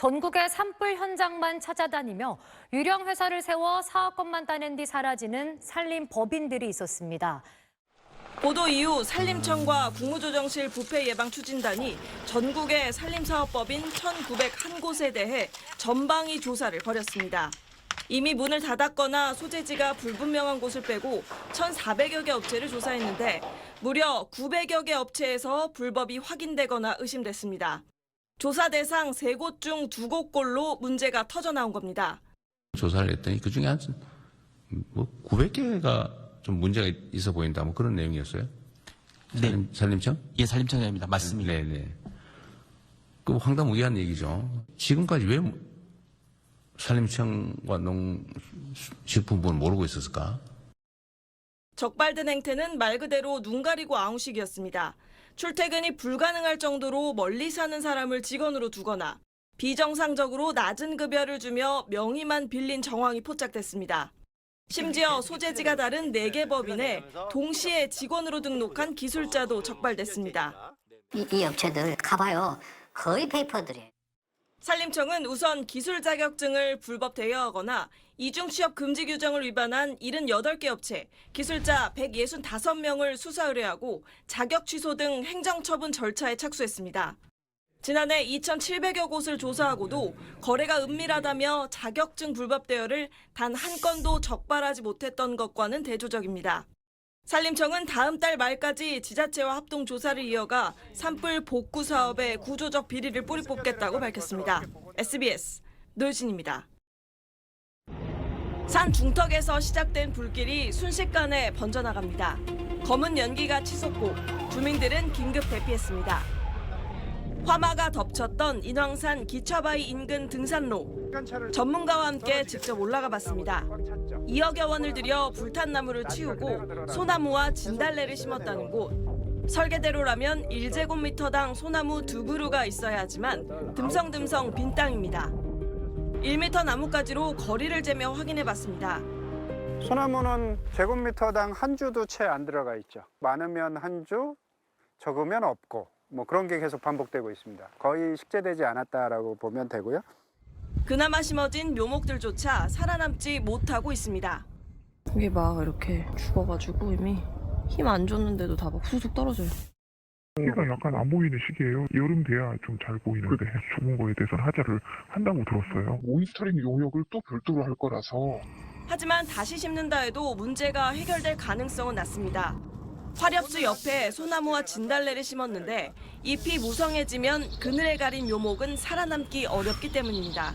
전국의 산불 현장만 찾아다니며 유령 회사를 세워 사업권만 따낸 뒤 사라지는 산림 법인들이 있었습니다. 보도 이후 산림청과 국무조정실 부패예방추진단이 전국의 산림사업법인 1,901곳에 대해 전방위 조사를 벌였습니다. 이미 문을 닫았거나 소재지가 불분명한 곳을 빼고 1,400여 개 업체를 조사했는데 무려 900여 개 업체에서 불법이 확인되거나 의심됐습니다. 조사 대상 3곳 중 2곳꼴로 문제가 터져 나온 겁니다. 조사를 했더니 그중에 한 900개가 좀 문제가 있어 보인다, 뭐 그런 내용이었어요? 네. 산림청? 예, 산림청장입니다. 맞습니다. 네네. 그 황당무계한 얘기죠. 지금까지 왜 산림청과 농식품부는 모르고 있었을까? 적발된 행태는 말 그대로 눈 가리고 아웅식이었습니다. 출퇴근이 불가능할 정도로 멀리 사는 사람을 직원으로 두거나 비정상적으로 낮은 급여를 주며 명의만 빌린 정황이 포착됐습니다. 심지어 소재지가 다른 4개 법인에 동시에 직원으로 등록한 기술자도 적발됐습니다. 이 업체들 가봐요. 거의 페이퍼들이에요. 산림청은 우선 기술 자격증을 불법 대여하거나 이중 취업 금지 규정을 위반한 78개 업체, 기술자 165명을 수사 의뢰하고 자격 취소 등 행정처분 절차에 착수했습니다. 지난해 2,700여 곳을 조사하고도 거래가 은밀하다며 자격증 불법 대여를 단 한 건도 적발하지 못했던 것과는 대조적입니다. 산림청은 다음 달 말까지 지자체와 합동 조사를 이어가 산불 복구 사업에 구조적 비리를 뿌리 뽑겠다고 밝혔습니다. SBS 노유진입니다. 산 중턱에서 시작된 불길이 순식간에 번져나갑니다. 검은 연기가 치솟고 주민들은 긴급 대피했습니다. 화마가 덮쳤던 인왕산 기차바위 인근 등산로. 전문가와 함께 직접 올라가 봤습니다. 2억여 원을 들여 불탄 나무를 치우고 소나무와 진달래를 심었다는 곳. 설계대로라면 1제곱미터당 소나무 2그루가 있어야 하지만 듬성듬성 빈 땅입니다. 1m 나무가지로 거리를 재며 확인해 봤습니다. 소나무는 제곱미터당 한 주도 채 안 들어가 있죠. 많으면 한 주, 적으면 없고 뭐 그런 게 계속 반복되고 있습니다. 거의 식재되지 않았다라고 보면 되고요. 그나마 심어진 묘목들조차 살아남지 못하고 있습니다. 이게 막 이렇게 죽어가지고 이미 힘 안 줬는데도 다 막 후쑥 떨어져요. 해가 약간 안 보이는 시기예요. 여름 돼야 좀 잘 보이는데 죽은 거에 대해서는 하자를 한다고 들었어요. 모니터링 용역을 또 별도로 할 거라서. 하지만 다시 심는다 해도 문제가 해결될 가능성은 낮습니다. 화렵수 옆에 소나무와 진달래를 심었는데 잎이 무성해지면 그늘에 가린 묘목은 살아남기 어렵기 때문입니다.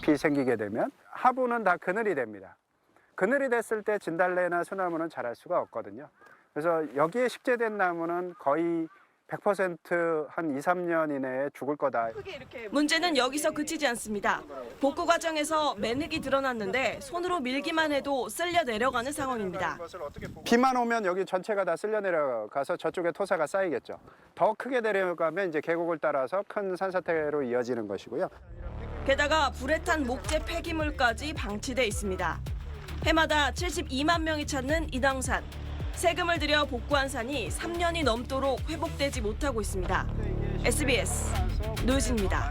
잎이 생기게 되면 하부는 다 그늘이 됩니다. 그늘이 됐을 때 진달래나 소나무는 자랄 수가 없거든요. 그래서 여기에 식재된 나무는 거의 100% 한 2, 3년 이내에 죽을 거다. 문제는 여기서 그치지 않습니다. 복구 과정에서 매흙이 드러났는데 손으로 밀기만 해도 쓸려 내려가는 상황입니다. 비만 오면 여기 전체가 다 쓸려 내려가서 저쪽에 토사가 쌓이겠죠. 더 크게 내려가면 이제 계곡을 따라서 큰 산사태로 이어지는 것이고요. 게다가 불에 탄 목재 폐기물까지 방치돼 있습니다. 해마다 72만 명이 찾는 인왕산. 세금을 들여 복구한 산이 3년이 넘도록 회복되지 못하고 있습니다. SBS 노유진입니다.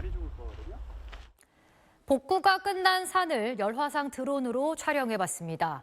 복구가 끝난 산을 열화상 드론으로 촬영해봤습니다.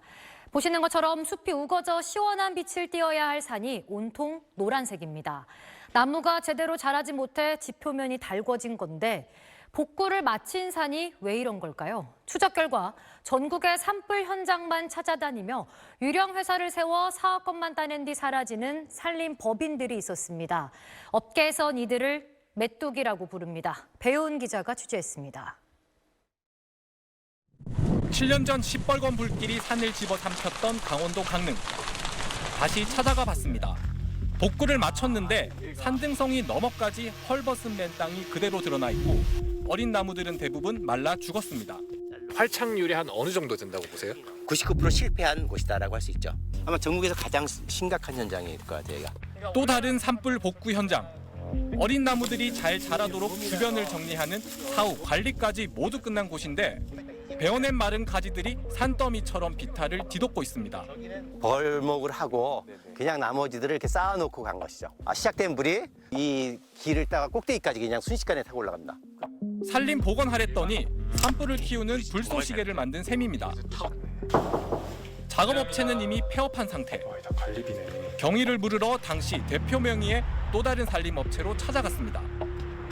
보시는 것처럼 숲이 우거져 시원한 빛을 띄어야 할 산이 온통 노란색입니다. 나무가 제대로 자라지 못해 지표면이 달궈진 건데 복구를 마친 산이 왜 이런 걸까요? 추적 결과 전국의 산불 현장만 찾아다니며 유령 회사를 세워 사업권만 따낸 뒤 사라지는 산림 법인들이 있었습니다. 업계에선 이들을 메뚜기라고 부릅니다. 배우은 기자가 취재했습니다. 7년 전 시뻘건 불길이 산을 집어삼켰던 강원도 강릉. 다시 찾아가 봤습니다. 복구를 마쳤는데 산등성이 너머까지 헐벗은 맨 땅이 그대로 드러나 있고 어린 나무들은 대부분 말라 죽었습니다. 활착률이 한 어느 정도 된다고 보세요? 99% 실패한 곳이다라고 할 수 있죠. 아마 전국에서 가장 심각한 현장일 것 같아요. 또 다른 산불 복구 현장. 어린 나무들이 잘 자라도록 주변을 정리하는 사후 관리까지 모두 끝난 곳인데 베어낸 마른 가지들이 산더미처럼 비탈을 뒤덮고 있습니다. 벌목을 하고 그냥 나머지들을 이렇게 쌓아놓고 간 것이죠. 시작된 불이 이 길을 따가 꼭대기까지 그냥 순식간에 타고 올라갑니다. 산림 복원하랬더니 산불을 키우는 불쏘시개를 만든 셈입니다. 작업업체는 이미 폐업한 상태. 경위를 물으러 당시 대표 명의의 또 다른 산림업체로 찾아갔습니다.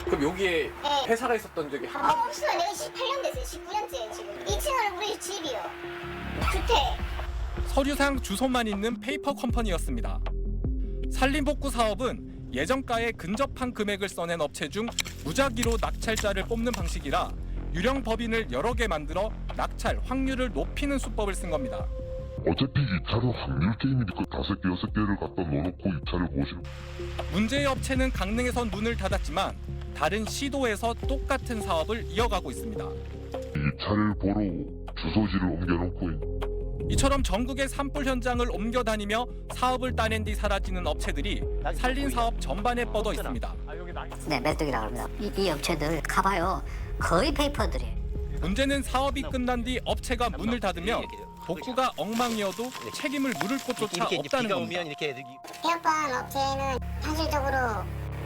그럼 여기에 회사가 있었던 적이 한 번? 없어요. 내가 18년 됐어요. 19년째 지금. 2층은 우리 집이요. 주택. 서류상 주소만 있는 페이퍼 컴퍼니였습니다. 산림복구 사업은 예정가에 근접한 금액을 써낸 업체 중 무작위로 낙찰자를 뽑는 방식이라 유령 법인을 여러 개 만들어 낙찰 확률을 높이는 수법을 쓴 겁니다. 어차피 입찰은 확률 게임이니까 5개, 6개를 갖다 넣어놓고 입찰을 보시는. 문제의 업체는 강릉에선 문을 닫았지만 다른 시도에서 똑같은 사업을 이어가고 있습니다. 입찰을 보러 주소지를 옮겨놓고 이처럼 전국의 산불 현장을 옮겨 다니며 사업을 따낸 뒤 사라지는 업체들이 산림 사업 전반에 뻗어 있습니다. 네, 메뚜기라고 합니다. 이 업체들 가봐요. 거의 페이퍼들이에요. 문제는 사업이 끝난 뒤 업체가 문을 닫으면 복구가 엉망이어도 책임을 물을 곳조차 없다는 겁니다. 폐업한 업체는 현실적으로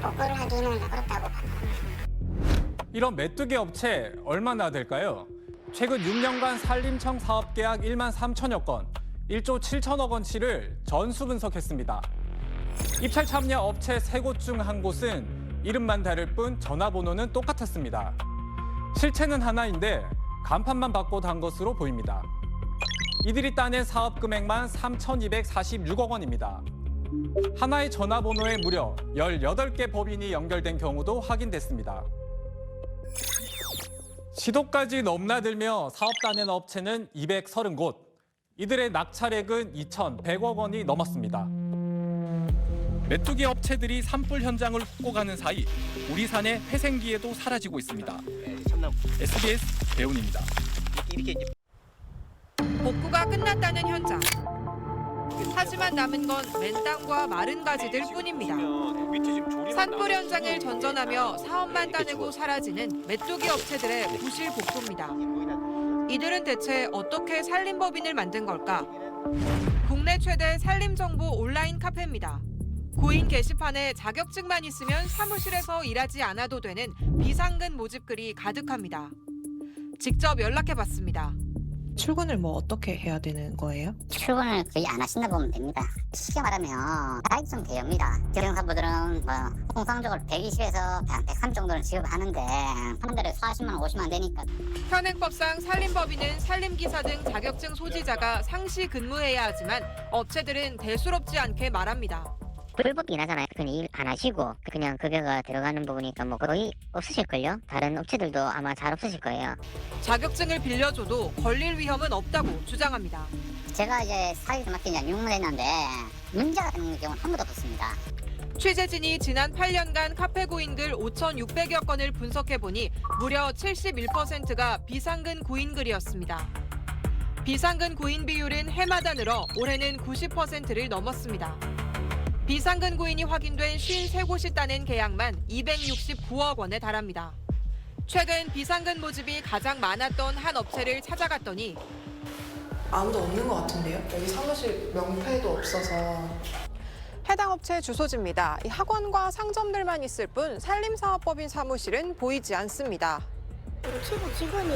복구를 하기는 어렵다고 판단합니다. 이런 메뚜기 업체 얼마나 될까요? 최근 6년간 산림청 사업계약 1만 3천여 건, 1조 7천억 원치를 전수 분석했습니다. 입찰 참여 업체 3곳 중 한 곳은 이름만 다를 뿐 전화번호는 똑같았습니다. 실체는 하나인데 간판만 바꿔 단 것으로 보입니다. 이들이 따낸 사업 금액만 3,246억 원입니다. 하나의 전화번호에 무려 18개 법인이 연결된 경우도 확인됐습니다. 시도까지 넘나들며 사업 따낸 업체는 230곳. 이들의 낙찰액은 2,100억 원이 넘었습니다. 메뚜기 업체들이 산불 현장을 훑고 가는 사이 우리 산의 회생기에도 사라지고 있습니다. SBS 배훈입니다. 복구가 끝났다는 현장. 하지만 남은 건 맨땅과 마른 가지들 뿐입니다. 산불 현장을 전전하며 사업만 따내고 사라지는 메뚜기 업체들의 부실 복구입니다. 이들은 대체 어떻게 산림법인을 만든 걸까? 국내 최대 산림정보 온라인 카페입니다. 고인 게시판에 자격증만 있으면 사무실에서 일하지 않아도 되는 비상근 모집글이 가득합니다. 직접 연락해봤습니다. 출근을 뭐 어떻게 해야 되는 거예요? 출근을 거의 안 하신다 보면 됩니다. 쉽게 말하면 자격증 대여입니다. 경영사부들은 통상적으로 120에서 103 정도는 지급하는데 하는 대로 40만 원, 50만 원 되니까. 현행법상 산림법인은 산림기사 등 자격증 소지자가 상시 근무해야 하지만 업체들은 대수롭지 않게 말합니다. 불법 일하잖아요. 그냥 일 안 하시고 그냥 급여가 들어가는 부분이니까 뭐 거의 없으실걸요? 다른 업체들도 아마 잘 없으실 거예요. 자격증을 빌려줘도 걸릴 위험은 없다고 주장합니다. 제가 이제 사회에서 맡긴 지 6년 됐는데 문제가 되는 경우는 한 번도 없었습니다. 취재진이 지난 8년간 카페 고인글 5,600여 건을 분석해보니 무려 71%가 비상근 고인글이었습니다. 비상근 고인 비율은 해마다 늘어 올해는 90%를 넘었습니다. 비상근 고인이 확인된 53곳이 따낸 계약만 269억 원에 달합니다. 최근 비상근 모집이 가장 많았던 한 업체를 찾아갔더니 아무도 없는 것 같은데요? 여기 사무실 명패도 없어서. 해당 업체 주소지입니다. 이 학원과 상점들만 있을 뿐 산림사업법인 사무실은 보이지 않습니다. 최고 직원이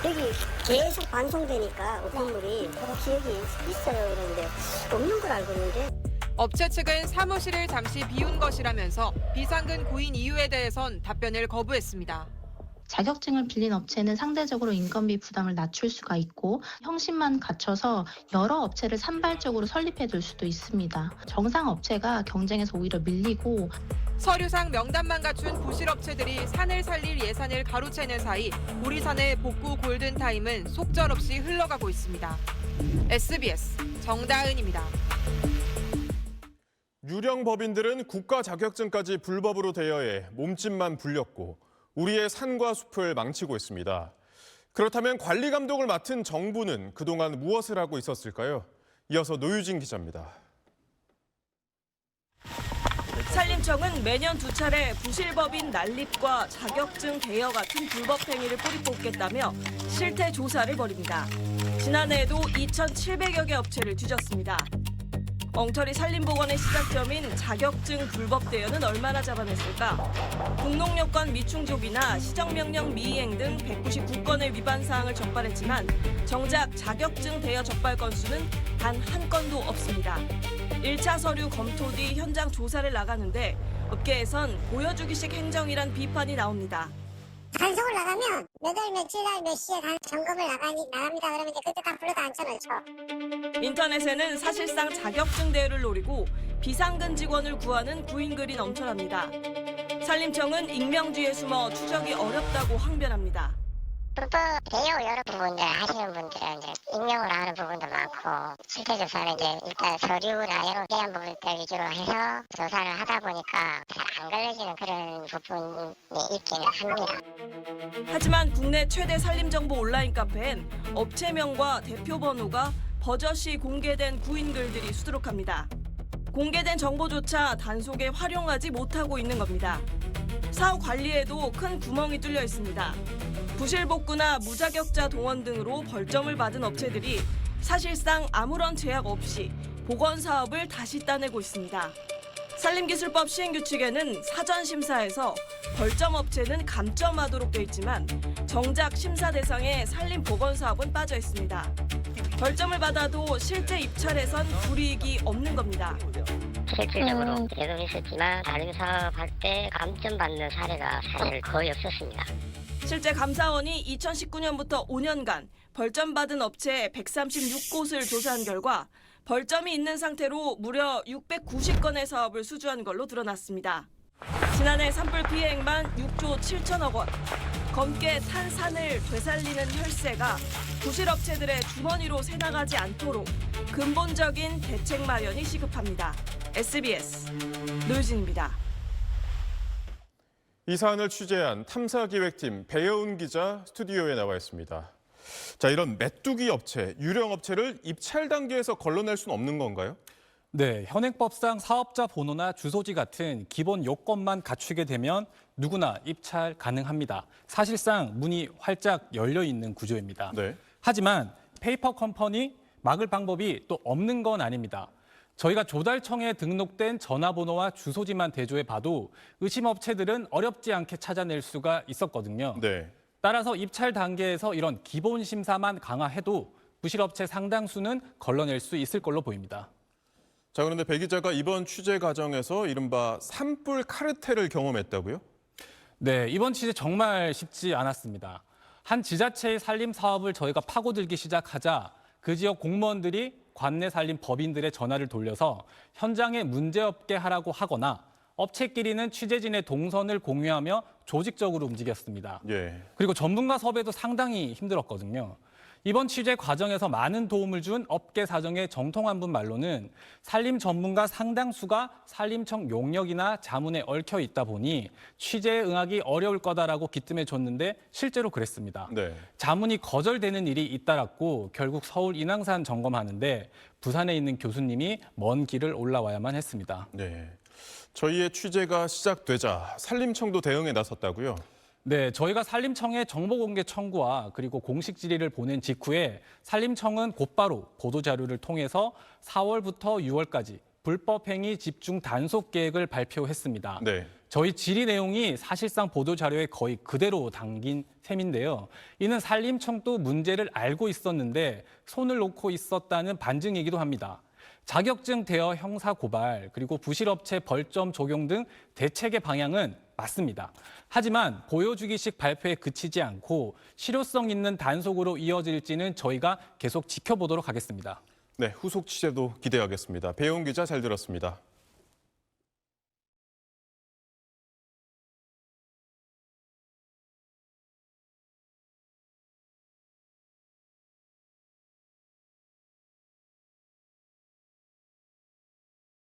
여기 계속 반송되니까 건물이 기억이 있어요. 그런데 없는 걸 알고 있는데. 업체 측은 사무실을 잠시 비운 것이라면서 비상근 고인 이유에 대해선 답변을 거부했습니다. 자격증을 빌린 업체는 상대적으로 인건비 부담을 낮출 수가 있고 형식만 갖춰서 여러 업체를 산발적으로 설립해둘 수도 있습니다. 정상 업체가 경쟁에서 오히려 밀리고 서류상 명단만 갖춘 부실업체들이 산을 살릴 예산을 가로채는 사이 우리 산의 복구 골든타임은 속절없이 흘러가고 있습니다. SBS 정다은입니다. 유령 법인들은 국가 자격증까지 불법으로 대여해 몸집만 불렸고 우리의 산과 숲을 망치고 있습니다. 그렇다면 관리 감독을 맡은 정부는 그동안 무엇을 하고 있었을까요? 이어서 노유진 기자입니다. 산림청은 매년 2차례 부실법인 난립과 자격증 대여 같은 불법 행위를 뿌리 뽑겠다며 실태 조사를 벌입니다. 지난해에도 2,700여 개 업체를 뒤졌습니다. 엉터리 산림보건의 시작점인 자격증 불법 대여는 얼마나 잡아냈을까? 등록요건 미충족이나 시정명령 미이행 등 199건의 위반 사항을 적발했지만 정작 자격증 대여 적발 건수는 단 한 건도 없습니다. 1차 서류 검토 뒤 현장 조사를 나가는데 업계에선 보여주기식 행정이란 비판이 나옵니다. 단속을 나가면 몇 월 며칠 날 몇 시에 점검을 나갑니다. 그러면 이제 그때 다 불러다 앉혀놓죠. 인터넷에는 사실상 자격증 대여를 노리고 비상근 직원을 구하는 구인글이 넘쳐납니다. 산림청은 익명지에 숨어 추적이 어렵다고 항변합니다. 불법 대여 여러 부분들 하시는 분들은 이제 익명으로 하는 부분도 많고 실태 조사는 이제 일단 서류나 이런 대한 부분들 위주로 해서 조사를 하다 보니까 잘 안 걸려지는 그런 부분이 있기는 합니다. 하지만 국내 최대 산림정보 온라인 카페엔 업체명과 대표 번호가 버젓이 공개된 구인글들이 수두룩합니다. 공개된 정보조차 단속에 활용하지 못하고 있는 겁니다. 사후 관리에도 큰 구멍이 뚫려 있습니다. 부실복구나 무자격자 동원 등으로 벌점을 받은 업체들이 사실상 아무런 제약 없이 복원 사업을 다시 따내고 있습니다. 산림기술법 시행규칙에는 사전 심사에서 벌점 업체는 감점하도록 돼 있지만 정작 심사 대상에 산림복원 사업은 빠져 있습니다. 벌점을 받아도 실제 입찰에선 불이익이 없는 겁니다. 실질적으로 예금 있었지만 다른 사업할 때 감점받는 사례가 사실 거의 없었습니다. 실제 감사원이 2019년부터 5년간 벌점받은 업체 136곳을 조사한 결과 벌점이 있는 상태로 무려 690건의 사업을 수주한 걸로 드러났습니다. 지난해 산불 피해액만 6조 7천억 원. 검게 탄 산을 되살리는 혈세가 부실업체들의 주머니로 새나가지 않도록 근본적인 대책 마련이 시급합니다. SBS 노유진입니다. 이 사안을 취재한 탐사기획팀 배여운 기자 스튜디오에 나와 있습니다. 자, 이런 메뚜기 업체, 유령 업체를 입찰 단계에서 걸러낼 수는 없는 건가요? 네, 현행법상 사업자 번호나 주소지 같은 기본 요건만 갖추게 되면 누구나 입찰 가능합니다. 사실상 문이 활짝 열려 있는 구조입니다. 네. 하지만 페이퍼 컴퍼니 막을 방법이 또 없는 건 아닙니다. 저희가 조달청에 등록된 전화번호와 주소지만 대조해 봐도 의심업체들은 어렵지 않게 찾아낼 수가 있었거든요. 네. 따라서 입찰 단계에서 이런 기본 심사만 강화해도 부실업체 상당수는 걸러낼 수 있을 걸로 보입니다. 자, 그런데 배 기자가 이번 취재 과정에서 이른바 산불 카르텔을 경험했다고요? 네, 이번 취재 정말 쉽지 않았습니다. 한 지자체의 산림 사업을 저희가 파고들기 시작하자 그 지역 공무원들이 관내 산림 법인들의 전화를 돌려서 현장에 문제없게 하라고 하거나 업체끼리는 취재진의 동선을 공유하며 조직적으로 움직였습니다. 예. 그리고 전문가 섭외도 상당히 힘들었거든요. 이번 취재 과정에서 많은 도움을 준 업계 사정의 정통한 분 말로는 산림 전문가 상당수가 산림청 용역이나 자문에 얽혀 있다 보니 취재에 응하기 어려울 거다라고 기뜸해 줬는데 실제로 그랬습니다. 네. 자문이 거절되는 일이 잇따랐고 결국 서울 인왕산 점검하는데 부산에 있는 교수님이 먼 길을 올라와야만 했습니다. 네. 저희의 취재가 시작되자 산림청도 대응에 나섰다고요? 네, 저희가 산림청에 정보공개 청구와 그리고 공식 질의를 보낸 직후에 산림청은 곧바로 보도자료를 통해서 4월부터 6월까지 불법행위 집중 단속 계획을 발표했습니다. 네. 저희 질의 내용이 사실상 보도자료에 거의 그대로 담긴 셈인데요. 이는 산림청도 문제를 알고 있었는데 손을 놓고 있었다는 반증이기도 합니다. 자격증 대여 형사 고발 그리고 부실업체 벌점 적용 등 대책의 방향은 맞습니다. 하지만 보여주기식 발표에 그치지 않고 실효성 있는 단속으로 이어질지는 저희가 계속 지켜보도록 하겠습니다. 네, 후속 취재도 기대하겠습니다. 배용 기자 잘 들었습니다.